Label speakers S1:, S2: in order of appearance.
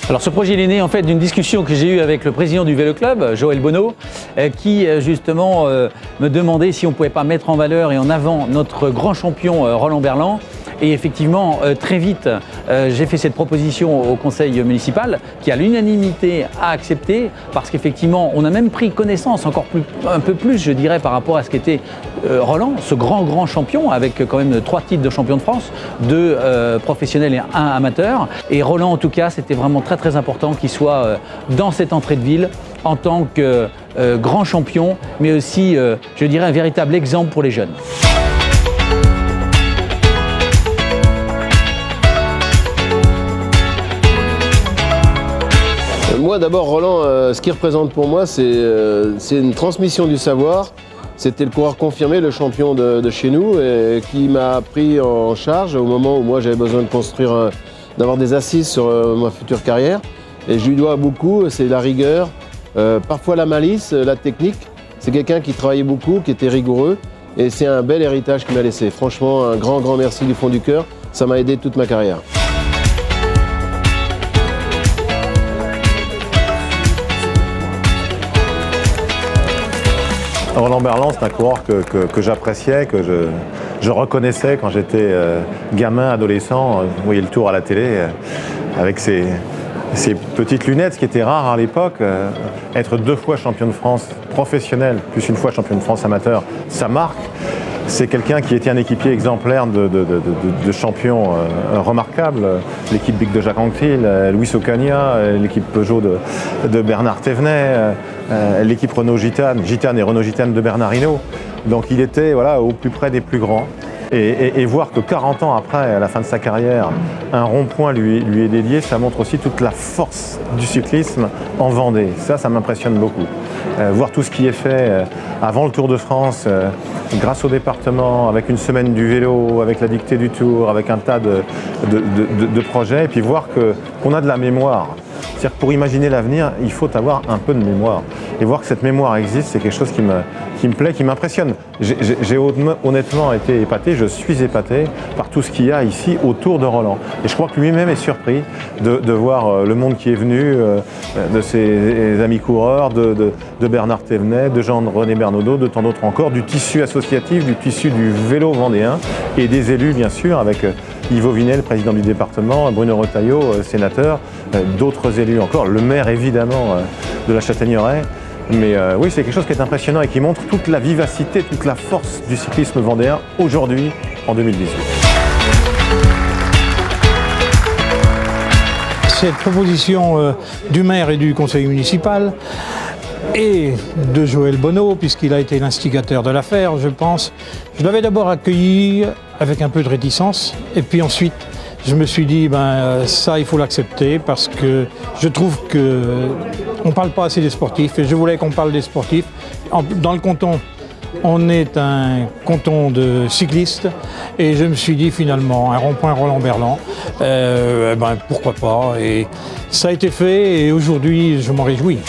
S1: Alors ce projet il est né en fait d'une discussion que j'ai eue avec le président du Vélo Club, Joël Bonneau, qui justement me demandait si on ne pouvait pas mettre en valeur et en avant notre grand champion Roland Berland. Et effectivement, très vite, j'ai fait cette proposition au conseil municipal qui à l'unanimité a accepté parce qu'effectivement, on a même pris connaissance un peu plus, je dirais, par rapport à ce qu'était Roland, ce grand champion avec quand même 3 titres de champion de France, 2 professionnels et 1 amateur. Et Roland, en tout cas, c'était vraiment très important qu'il soit dans cette entrée de ville en tant que grand champion, mais aussi, je dirais, un véritable exemple pour les jeunes.
S2: Moi d'abord Roland, ce qu'il représente pour moi c'est une transmission du savoir. C'était le coureur confirmé, le champion de chez nous et qui m'a pris en charge au moment où moi j'avais besoin de construire, d'avoir des assises sur ma future carrière. Et je lui dois beaucoup, c'est la rigueur, parfois la malice, la technique. C'est quelqu'un qui travaillait beaucoup, qui était rigoureux et c'est un bel héritage qu'il m'a laissé. Franchement, un grand merci du fond du cœur, ça m'a aidé toute ma carrière.
S3: Roland Berland, c'est un coureur que j'appréciais, que je reconnaissais quand j'étais gamin, adolescent. Vous voyez le Tour à la télé, avec ses petites lunettes, ce qui était rare à l'époque. Être 2 fois champion de France professionnel, plus 1 fois champion de France amateur, ça marque. C'est quelqu'un qui était un équipier exemplaire de champions remarquables. L'équipe Bic de Jacques Anquetil, Luis Ocaña, l'équipe Peugeot de Bernard Thévenet, l'équipe Renault Gitane et Renault Gitane de Bernard Hinault. Donc il était voilà, au plus près des plus grands. Et voir que 40 ans après, à la fin de sa carrière, un rond-point lui est dédié, ça montre aussi toute la force du cyclisme en Vendée. Ça m'impressionne beaucoup. Voir tout ce qui est fait avant le Tour de France, grâce au département, avec une semaine du vélo, avec la dictée du Tour, avec un tas de projets, et puis voir qu'on a de la mémoire. C'est-à-dire que pour imaginer l'avenir, il faut avoir un peu de mémoire. Et voir que cette mémoire existe, c'est quelque chose qui me plaît, qui m'impressionne. J'ai honnêtement été épaté, je suis épaté par tout ce qu'il y a ici autour de Roland. Et je crois que lui-même est surpris de voir le monde qui est venu, de ses amis coureurs, de Bernard Thévenet, de Jean-René Bernaudot, de tant d'autres encore, du tissu associatif, du tissu du vélo vendéen et des élus bien sûr, avec Yvo Vinel, président du département, Bruno Retailleau, sénateur, d'autres élus encore, le maire évidemment de la Châtaigneraie. Mais oui, c'est quelque chose qui est impressionnant et qui montre toute la vivacité, toute la force du cyclisme vendéen aujourd'hui, en 2018.
S4: Cette proposition du maire et du conseil municipal et de Joël Bonneau, puisqu'il a été l'instigateur de l'affaire, je pense, je l'avais d'abord accueilli avec un peu de réticence et puis ensuite je me suis dit, ça il faut l'accepter parce que je trouve qu'on ne parle pas assez des sportifs et je voulais qu'on parle des sportifs. Dans le canton, on est un canton de cyclistes et je me suis dit finalement, un rond-point Roland Berland, pourquoi pas. Et ça a été fait et aujourd'hui je m'en réjouis.